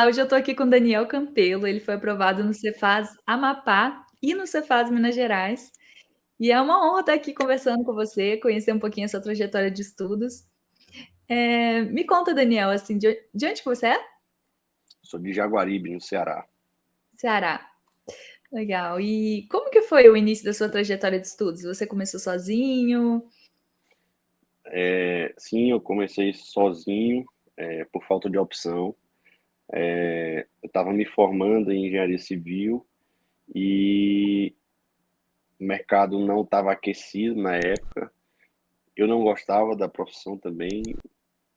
Olá, hoje eu estou aqui com Daniel Campelo, ele foi aprovado no Cefaz Amapá e no Cefaz Minas Gerais, e é uma honra estar aqui conversando com você, conhecer um pouquinho a sua trajetória de estudos. Me conta, Daniel, assim, de onde que você é? Sou de Jaguaribe, no Ceará. Ceará. Legal. E como que foi o início da sua trajetória de estudos? Você começou sozinho? Sim, eu comecei sozinho, por falta de opção. Eu estava me formando em engenharia civil e o mercado não estava aquecido na época. Eu não gostava da profissão também,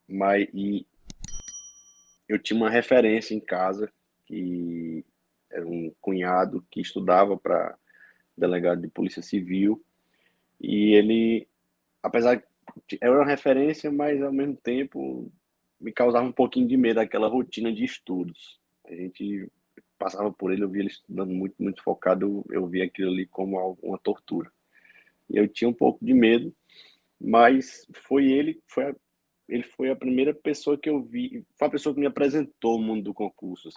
mas eu tinha uma referência em casa que era um cunhado que estudava para delegado de polícia civil e ele, apesar de era uma referência, mas ao mesmo tempo me causava um pouquinho de medo aquela rotina de estudos. A gente passava por ele, eu via ele estudando muito, muito focado, eu via aquilo ali como uma tortura. E eu tinha um pouco de medo, mas ele foi a primeira pessoa que eu vi, foi a pessoa que me apresentou o mundo do concursos,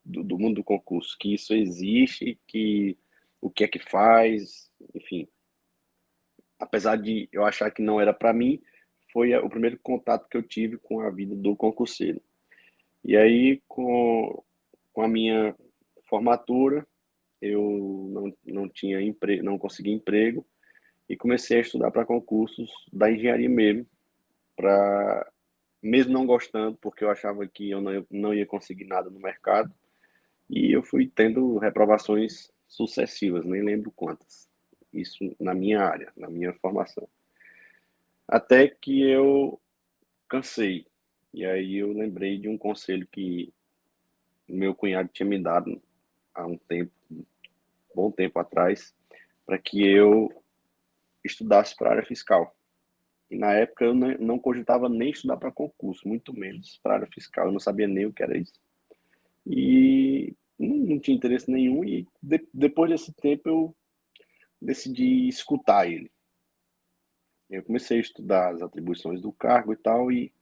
do mundo do concurso, que isso existe, que o que é que faz, enfim, apesar de eu achar que não era para mim, foi o primeiro contato que eu tive com a vida do concurseiro. E aí, com a minha formatura, eu não tinha emprego, não consegui emprego e comecei a estudar para concursos da engenharia mesmo, para mesmo não gostando, porque eu achava que eu não ia conseguir nada no mercado, e eu fui tendo reprovações sucessivas, nem lembro quantas. Isso na minha área, na minha formação. Até que eu cansei. E aí eu lembrei de um conselho que meu cunhado tinha me dado há um tempo, um bom tempo atrás, para que eu estudasse para a área fiscal. E na época eu não cogitava nem estudar para concurso, muito menos para a área fiscal. Eu não sabia nem o que era isso. E não tinha interesse nenhum. E depois desse tempo eu decidi escutar ele. Eu comecei a estudar as atribuições do cargo e tal, e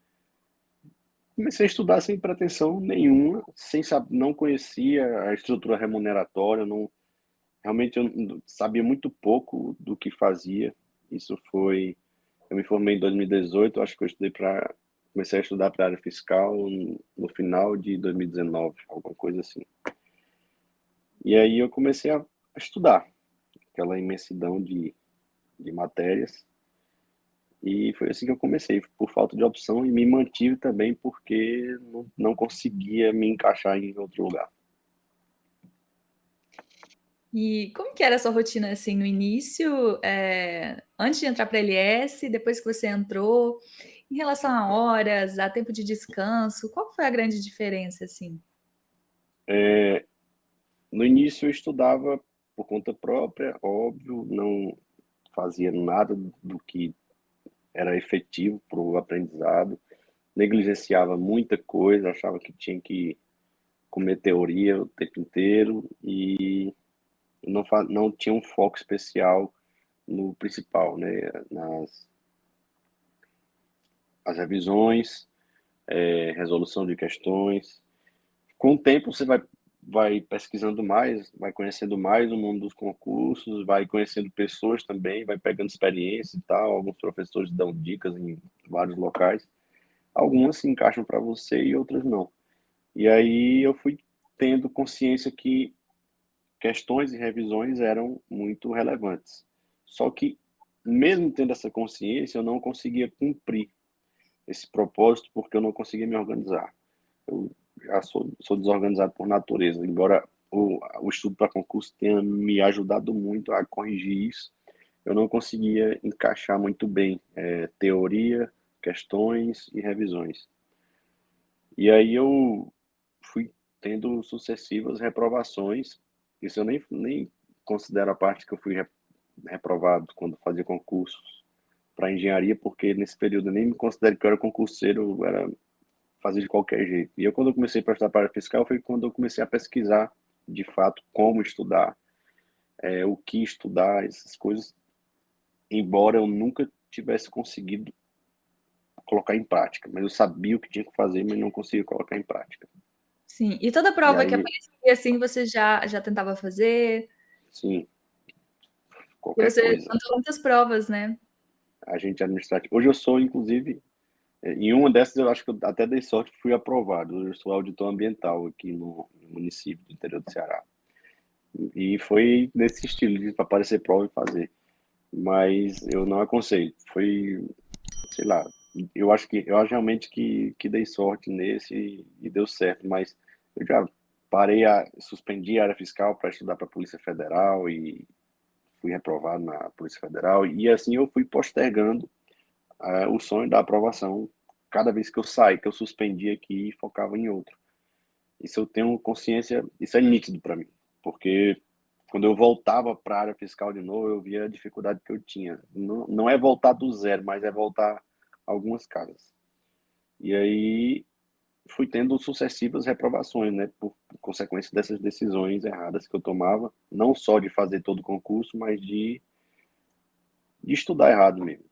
comecei a estudar sem pretensão nenhuma, sem saber, não conhecia a estrutura remuneratória, não, realmente eu sabia muito pouco do que fazia. Isso foi, eu me formei em 2018, acho que eu estudei para, comecei a estudar para a área fiscal no final de 2019, alguma coisa assim. E aí eu comecei a estudar aquela imensidão de matérias. E foi assim que eu comecei, por falta de opção, e me mantive também porque não conseguia me encaixar em outro lugar. E como que era a sua rotina, assim, no início, antes de entrar para a LS, depois que você entrou, em relação a horas, a tempo de descanso, qual foi a grande diferença, assim? No início eu estudava por conta própria, óbvio, não fazia nada do que era efetivo para o aprendizado, negligenciava muita coisa, achava que tinha que comer teoria o tempo inteiro e não tinha um foco especial no principal, né? As revisões, resolução de questões. Com o tempo você vai pesquisando mais, vai conhecendo mais o mundo dos concursos, vai conhecendo pessoas também, vai pegando experiência e tal. Alguns professores dão dicas em vários locais. Algumas se encaixam para você e outras não. E aí eu fui tendo consciência que questões e revisões eram muito relevantes. Só que, mesmo tendo essa consciência, eu não conseguia cumprir esse propósito porque eu não conseguia me organizar. Eu já sou desorganizado por natureza, embora o estudo para concurso tenha me ajudado muito a corrigir isso, eu não conseguia encaixar muito bem teoria, questões e revisões. E aí eu fui tendo sucessivas reprovações, isso eu nem considero a parte que eu fui reprovado quando fazia concursos para engenharia, porque nesse período eu nem me considero que eu era concurseiro, eu era fazer de qualquer jeito. E eu, quando eu comecei a prestar para a área fiscal, foi quando eu comecei a pesquisar, de fato, como estudar, o que estudar, essas coisas, embora eu nunca tivesse conseguido colocar em prática. Mas eu sabia o que tinha que fazer, mas não conseguia colocar em prática. Sim. E toda E prova que aí, aparecia, assim, você já tentava fazer? sim, E qualquer você coisa. tentou muitas provas, né? Agente administrativo. Hoje eu sou, inclusive, em uma dessas eu acho que eu até dei sorte que fui aprovado. Hoje eu sou auditor ambiental aqui no município do interior do Ceará. E foi nesse estilo de aparecer prova e fazer. Mas eu não aconselho. Foi, sei lá, eu acho realmente que dei sorte nesse e deu certo, mas eu já suspendi a área fiscal para estudar para a Polícia Federal e fui reprovado na Polícia Federal e assim eu fui postergando o sonho da aprovação cada vez que eu saí, que eu suspendia aqui e focava em outro. Isso eu tenho consciência, isso é nítido para mim, porque quando eu voltava para a área fiscal de novo, eu via a dificuldade que eu tinha. Não, não é voltar do zero, mas é voltar algumas casas. E aí fui tendo sucessivas reprovações, né, por consequência dessas decisões erradas que eu tomava, não só de fazer todo o concurso, mas de estudar errado mesmo.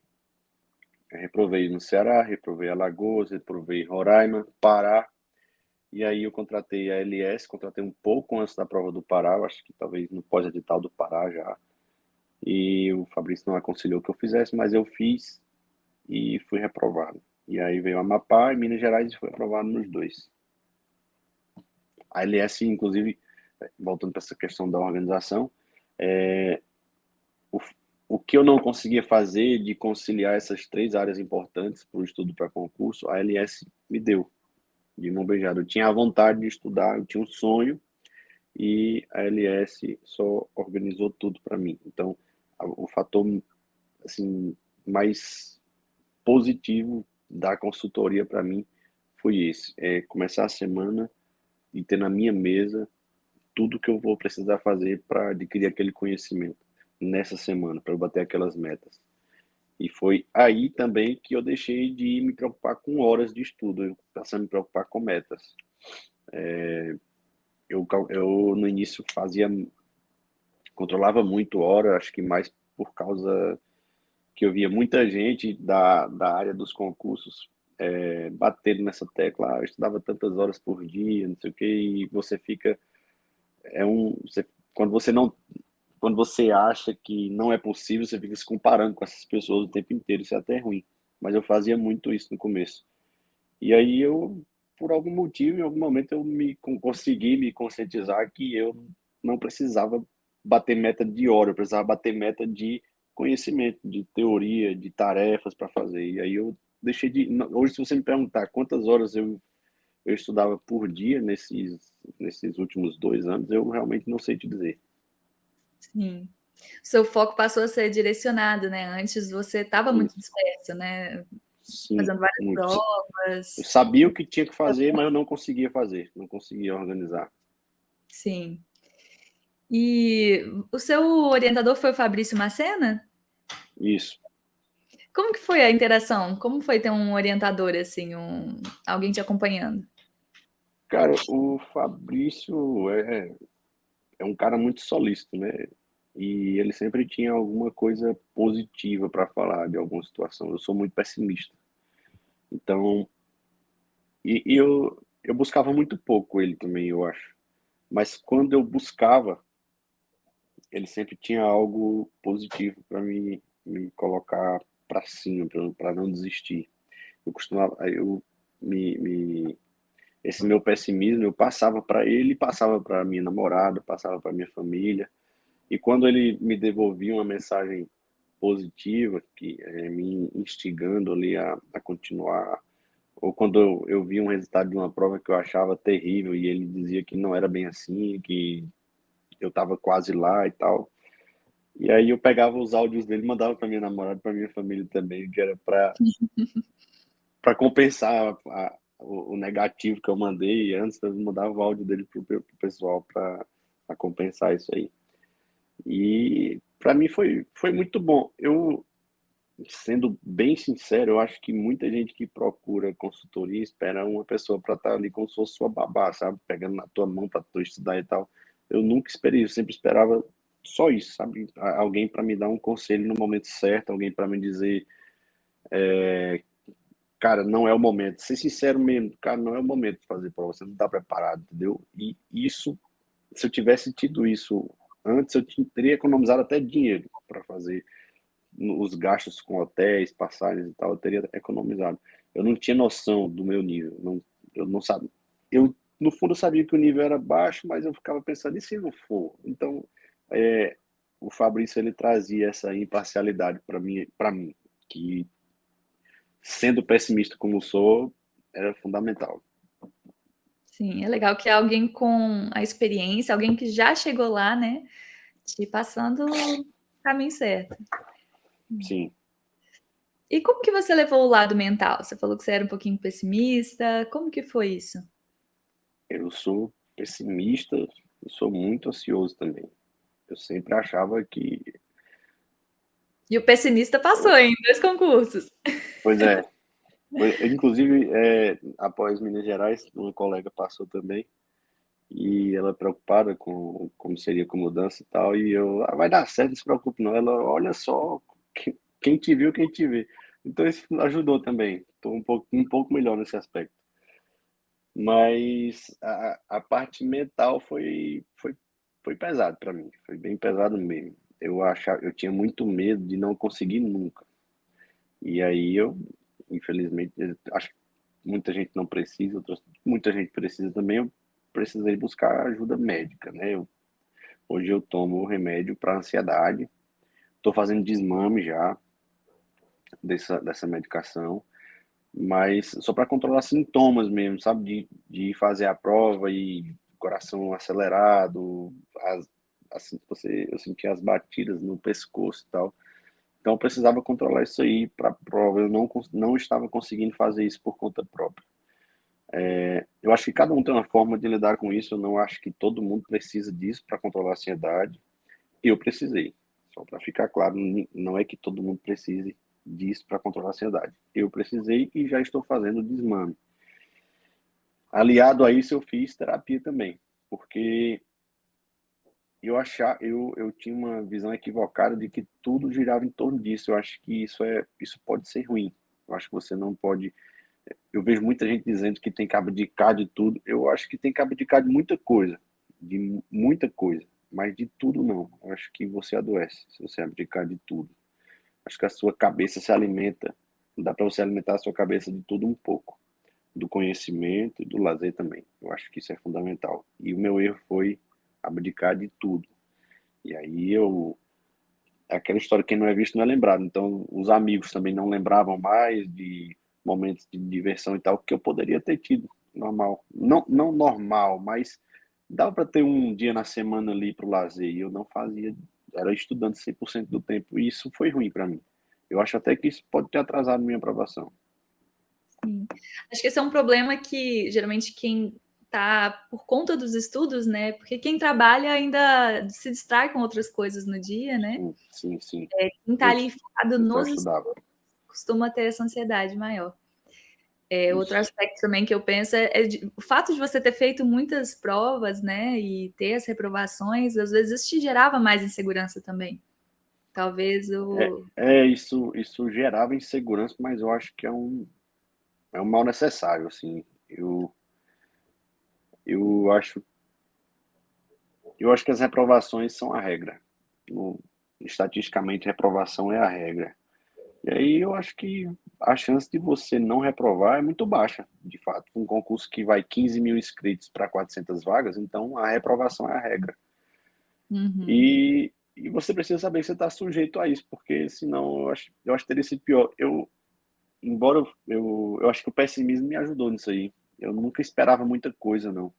Eu reprovei no Ceará, reprovei Alagoas, reprovei Roraima, Pará, e aí eu contratei a LS, contratei um pouco antes da prova do Pará, eu acho que talvez no pós-edital do Pará já, e o Fabrício não aconselhou que eu fizesse, mas eu fiz e fui reprovado. E aí veio Amapá e Minas Gerais e fui aprovado nos dois. A LS, inclusive, voltando para essa questão da organização, é, o, o que eu não conseguia fazer de conciliar essas três áreas importantes para o estudo para concurso, a LS me deu, de mão beijada. Eu tinha a vontade de estudar, eu tinha um sonho, e a LS só organizou tudo para mim. Então, o fator assim mais positivo da consultoria para mim foi esse, é começar a semana e ter na minha mesa tudo que eu vou precisar fazer para adquirir aquele conhecimento nessa semana, para eu bater aquelas metas. E foi aí também que eu deixei de me preocupar com horas de estudo, eu passei a me preocupar com metas. Eu no início controlava muito hora, acho que mais por causa que eu via muita gente da área dos concursos batendo nessa tecla, eu estudava tantas horas por dia, não sei o que, e você fica, quando você não, quando você acha que não é possível, você fica se comparando com essas pessoas o tempo inteiro, isso é até ruim, mas eu fazia muito isso no começo. E aí por algum motivo, em algum momento consegui me conscientizar que eu não precisava bater meta de hora, eu precisava bater meta de conhecimento, de teoria, de tarefas para fazer. E aí eu deixei de. Hoje, se você me perguntar quantas horas eu estudava por dia nesses últimos 2 anos, eu realmente não sei te dizer. Sim. O seu foco passou a ser direcionado, né? Antes você estava muito Isso. disperso, né? Sim, Fazendo várias muito. Eu provas. sabia o que tinha que fazer, mas eu não conseguia fazer, não conseguia organizar. Sim. E o seu orientador foi o Fabrício Macena? Isso. Como que foi a interação? Como foi ter um orientador assim, alguém te acompanhando? Cara, o Fabrício é um cara muito solícito, né? E ele sempre tinha alguma coisa positiva para falar de alguma situação. Eu sou muito pessimista. Então, eu buscava muito pouco ele também, eu acho. Mas quando eu buscava, ele sempre tinha algo positivo para me colocar para cima, para não desistir. Eu costumava, eu me esse meu pessimismo eu passava para ele, passava para minha namorada, passava para minha família. E quando ele me devolvia uma mensagem positiva, que me instigando ali a continuar, ou quando eu via um resultado de uma prova que eu achava terrível e ele dizia que não era bem assim, que eu estava quase lá e tal. E aí eu pegava os áudios dele e mandava para minha namorada, para minha família também, que era para compensar o negativo que eu mandei antes, eu mandava o áudio dele pro pessoal para compensar isso aí. E para mim foi muito bom. Eu, sendo bem sincero, eu acho que muita gente que procura consultoria espera uma pessoa para estar ali como se fosse sua babá, sabe? Pegando na tua mão para tu estudar e tal. Eu nunca esperei, eu sempre esperava só isso, sabe? Alguém para me dar um conselho no momento certo, alguém para me dizer cara, não é o momento. Ser sincero mesmo, cara, não é o momento de fazer prova, você não está preparado, entendeu? E isso, se eu tivesse tido isso antes, teria economizado até dinheiro para fazer os gastos com hotéis, passagens e tal, eu teria economizado. Eu não tinha noção do meu nível, não, eu não sabia. Eu, no fundo, eu sabia que o nível era baixo, mas eu ficava pensando, e se não for? Então, é, o Fabrício, ele trazia essa imparcialidade para mim, que, sendo pessimista como sou, era fundamental. Sim, é legal que é alguém com a experiência, alguém que já chegou lá, né, te passando o caminho certo. Sim, E como que você levou o lado mental? Você falou que você era um pouquinho pessimista, como que foi isso? eu sou pessimista, eu sou muito ansioso também. Eu sempre achava que, E o pessimista passou em 2 concursos. pois é, inclusive, após Minas Gerais, uma colega passou também, e ela preocupada com como seria com mudança e tal, e eu, vai dar certo, não se preocupe não. Ela, olha só, quem te viu, quem te vê. Então isso ajudou também, estou um pouco melhor nesse aspecto. Mas a parte mental foi pesado para mim, foi bem pesado mesmo. Eu tinha muito medo de não conseguir nunca. E aí eu, infelizmente, acho que muita gente não precisa, muita gente precisa também. Eu precisei buscar ajuda médica, né? Hoje eu tomo remédio para ansiedade, estou fazendo desmame já dessa medicação, mas só para controlar sintomas mesmo, sabe? De fazer a prova e coração acelerado, assim, eu sentia as batidas no pescoço e tal. Então eu precisava controlar isso aí para a prova. Eu não estava conseguindo fazer isso por conta própria. Eu acho que cada um tem uma forma de lidar com isso. Eu não acho que todo mundo precisa disso para controlar a ansiedade. Eu precisei. Só para ficar claro, não é que todo mundo precise disso para controlar a ansiedade. Eu precisei e já estou fazendo o desmame. Aliado a isso, eu fiz terapia também, porque eu tinha uma visão equivocada de que tudo girava em torno disso. Eu acho que isso pode ser ruim. Eu acho que você não pode. Eu vejo muita gente dizendo que tem que abdicar de tudo. Eu acho que tem que abdicar de muita coisa, mas de tudo não. Eu acho que você adoece se você abdicar de tudo. Acho que a sua cabeça se alimenta, dá para você alimentar a sua cabeça de tudo um pouco, do conhecimento e do lazer também. Eu acho que isso é fundamental. E o meu erro foi abdicar de tudo. E aí aquela história, quem não é visto não é lembrado. Então, os amigos também não lembravam mais de momentos de diversão e tal, que eu poderia ter tido, normal. Não, não normal, mas dava para ter um dia na semana ali para o lazer, e eu não fazia, era estudante 100% do tempo, e isso foi ruim para mim. Eu acho até que isso pode ter atrasado minha aprovação. Sim. Acho que esse é um problema que geralmente quem tá por conta dos estudos, né? Porque quem trabalha ainda se distrai com outras coisas no dia, né? Sim, sim, sim. Quem tá Eu, ali focado eu só nos estudava. estudos costuma ter essa ansiedade maior. Outro Isso. aspecto também que eu penso o fato de você ter feito muitas provas, né? E ter as reprovações, às vezes isso te gerava mais insegurança também. Talvez o. Isso gerava insegurança, mas eu acho que é um mal necessário, assim. Eu acho, eu acho que as reprovações são a regra. No- Estatisticamente, reprovação é a regra. E aí eu acho que a chance de você não reprovar é muito baixa, de fato. Um concurso que vai 15 mil inscritos para 400 vagas, então a reprovação é a regra. Uhum. E você precisa saber que você está sujeito a isso, porque senão eu acho que teria sido pior. Embora eu acho que o pessimismo me ajudou nisso aí. Eu nunca esperava muita coisa, não,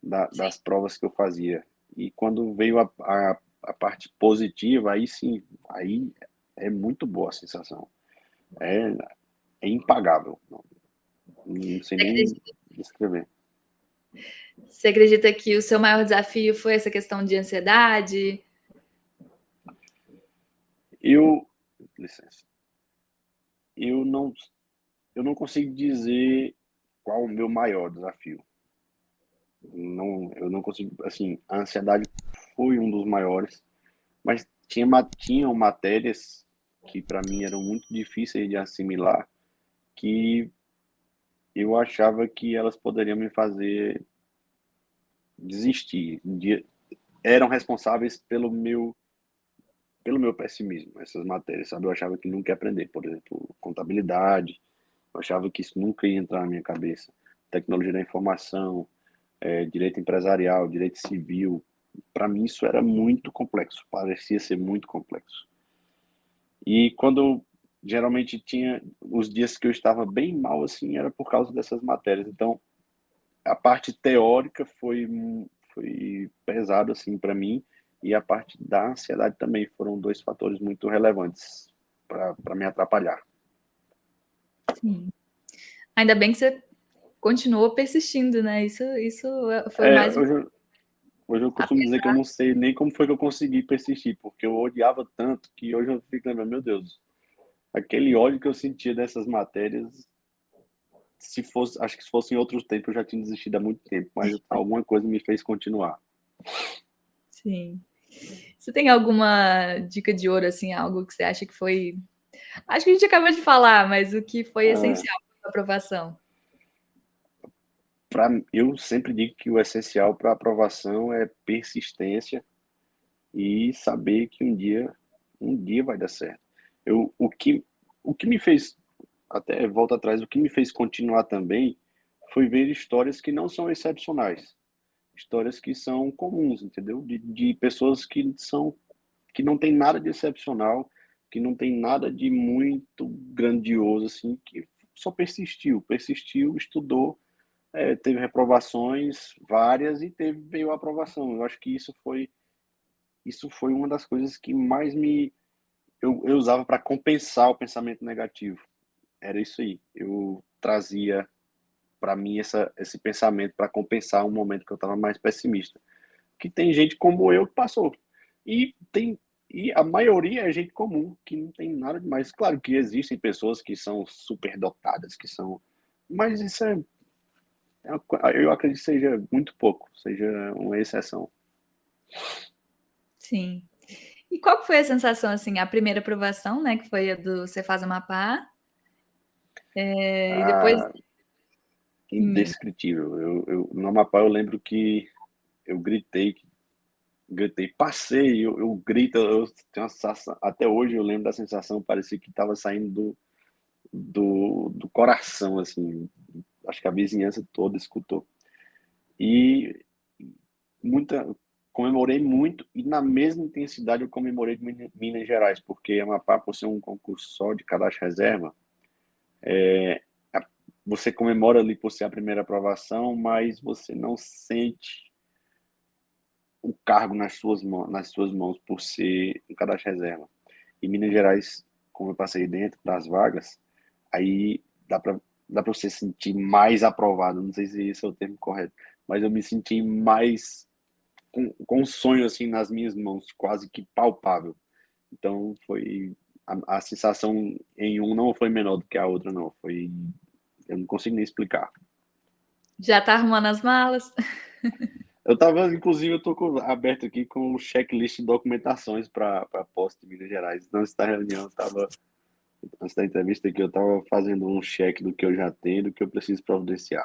das provas que eu fazia. E quando veio a parte positiva, aí sim, aí é muito boa a sensação. É, é impagável. Não sei Você nem acredita, descrever. você acredita que o seu maior desafio foi essa questão de ansiedade? Eu, licença, eu não, eu não consigo dizer qual o meu maior desafio. Não, eu não consigo, assim, a ansiedade foi um dos maiores, mas tinham matérias que para mim eram muito difíceis de assimilar, que eu achava que elas poderiam me fazer desistir. Eram responsáveis pelo meu pessimismo, essas matérias, sabe? Eu achava que nunca ia aprender, por exemplo, contabilidade, eu achava que isso nunca ia entrar na minha cabeça. Tecnologia da informação, direito empresarial, direito civil, para mim isso era muito complexo, parecia ser muito complexo. E quando geralmente tinha os dias que eu estava bem mal assim, era por causa dessas matérias. Então, a parte teórica foi pesado assim para mim e a parte da ansiedade também foram dois fatores muito relevantes para me atrapalhar. Sim. Ainda bem que você continuou persistindo, né? Isso foi o É, mais hoje eu costumo dizer que eu não sei nem como foi que eu consegui persistir, porque eu odiava tanto que hoje eu fico lembrando, meu Deus, aquele ódio que eu sentia dessas matérias, se fosse, acho que se fosse em outros tempos eu já tinha desistido há muito tempo, mas alguma coisa me fez continuar. sim. Você tem alguma dica de ouro, assim, algo que você acha que foi. Acho que a gente acabou de falar, mas o que foi É, essencial para a aprovação? eu sempre digo que o essencial para a aprovação é persistência e saber que um dia vai dar certo. O que me fez, até volta atrás, o que me fez continuar também foi ver histórias que não são excepcionais, histórias que são comuns, entendeu? De pessoas que não tem nada de excepcional, que não tem nada de muito grandioso, assim, que só persistiu, estudou, teve reprovações várias e veio a aprovação. Eu acho que isso foi uma das coisas que mais eu usava para compensar o pensamento negativo. Era isso aí. Eu trazia para mim esse pensamento para compensar um momento que eu estava mais pessimista. Que tem gente como eu que passou. E tem e a maioria é gente comum, que não tem nada demais. Claro que existem pessoas que são superdotadas, que são, mas isso eu acredito que seja muito pouco, seja uma exceção. Sim. E qual que foi a sensação, assim, a primeira aprovação, né, que foi a do Cefaz Amapá, e depois Ah, em Minas? indescritível. No Amapá eu lembro que eu gritei, passei, eu grito, eu tenho uma sensação, até hoje eu lembro da sensação, parecia que estava saindo do coração, assim. Acho que a vizinhança toda escutou. E muita, comemorei muito e na mesma intensidade eu comemorei de Minas Gerais, porque Amapá, por ser um concurso só de cadastro reserva, você comemora ali por ser a primeira aprovação, mas você não sente o cargo nas suas mãos por ser um cadastro reserva. Em Minas Gerais, como eu passei dentro das vagas, aí dá para você sentir mais aprovado. Não sei se esse é o termo correto, mas eu me senti mais com um sonho assim nas minhas mãos, quase que palpável. Então foi a sensação em um não foi menor do que a outra, não. Foi, eu não consigo nem explicar. Já tá arrumando as malas? Inclusive, eu tô aberto aqui com o checklist de documentações para posse de Minas Gerais. Então, antes da reunião, antes da entrevista aqui, eu estava fazendo um check do que eu já tenho, do que eu preciso providenciar.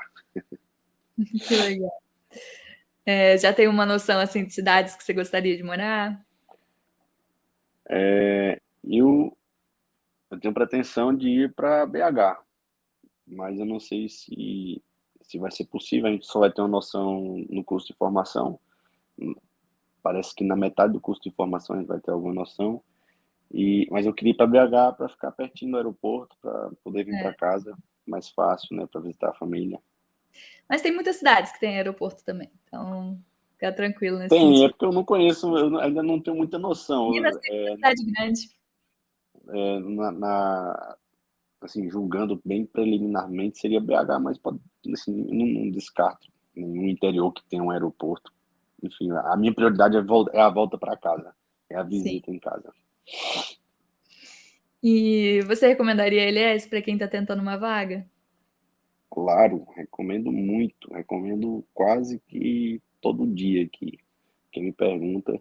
Que legal. Já tem uma noção, assim, de cidades que você gostaria de morar? Eu tenho pretensão de ir para BH, mas eu não sei se vai ser possível. A gente só vai ter uma noção no curso de formação. Parece que na metade do curso de formação a gente vai ter alguma noção. Mas eu queria ir para BH para ficar pertinho do aeroporto, para poder vir para É. casa mais fácil, né, para visitar a família. Mas tem muitas cidades que têm aeroporto também, então fica tranquilo nesse Tem, é sentido. porque eu não conheço, ainda não tenho muita noção. Minas tem muita cidade grande. Assim, julgando bem preliminarmente, seria BH, mas pode, assim, não descarto nenhum interior que tenha um aeroporto. Enfim, a minha prioridade é a volta para casa, é a Sim. visita em casa. E você recomendaria a LS para quem está tentando uma vaga? Claro, recomendo muito, recomendo quase que todo dia que quem me pergunta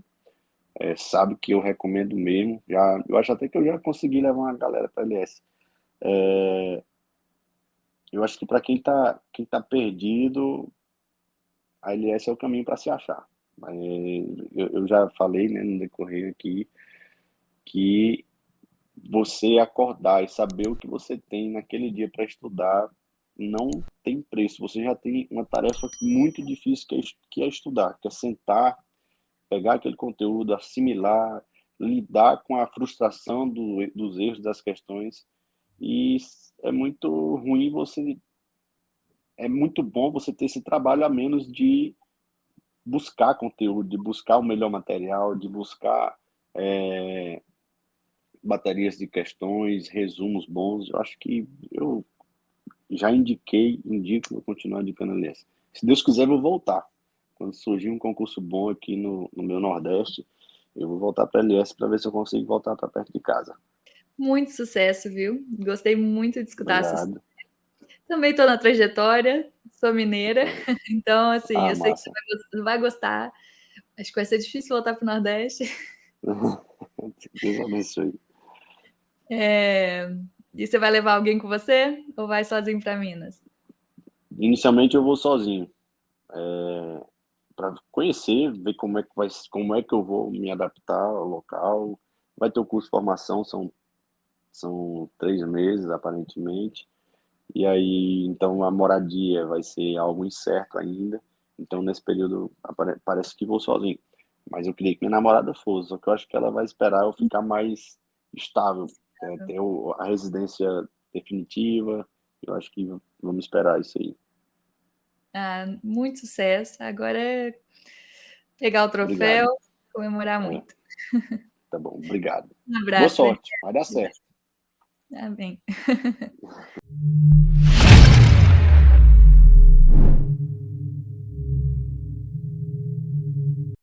sabe que eu recomendo mesmo. Eu acho até que eu já consegui levar uma galera para LS. eu acho que para quem tá perdido, a LS é o caminho para se achar. Eu já falei, né, no decorrer aqui, que você acordar e saber o que você tem naquele dia para estudar não tem preço. Você já tem uma tarefa muito difícil que é estudar, que é sentar, pegar aquele conteúdo, assimilar, lidar com a frustração dos erros das questões. E é muito ruim você. É muito bom você ter esse trabalho a menos de buscar conteúdo, de buscar o melhor material, de buscar é, baterias de questões, resumos bons. Eu acho que eu já indico, vou continuar indicando aliás. Se Deus quiser, eu vou voltar. Quando surgir um concurso bom aqui no meu Nordeste, eu vou voltar para a LS para ver se eu consigo voltar para perto de casa. Muito sucesso, viu? Gostei muito de escutar a sua história. Obrigado. Também estou na trajetória, sou mineira, então, assim, Ah, eu sei que massa. você vai gostar. Acho que vai ser difícil voltar para o Nordeste. Deus abençoe. É... E você vai levar alguém com você ou vai sozinho para Minas? Inicialmente eu vou sozinho, para conhecer, ver como é que eu vou me adaptar ao local. Vai ter o curso de formação, são 3 meses aparentemente. E aí, então a moradia vai ser algo incerto ainda. Então nesse período parece que vou sozinho. Mas eu queria que minha namorada fosse, só que eu acho que ela vai esperar eu ficar mais estável, ter a residência definitiva. Eu acho que vamos esperar isso aí. Ah, muito sucesso. Agora é pegar o troféu, Obrigado. comemorar É, muito. tá bom, obrigado. Um Boa abraço, Felipe. sorte, vai dar certo. Amém.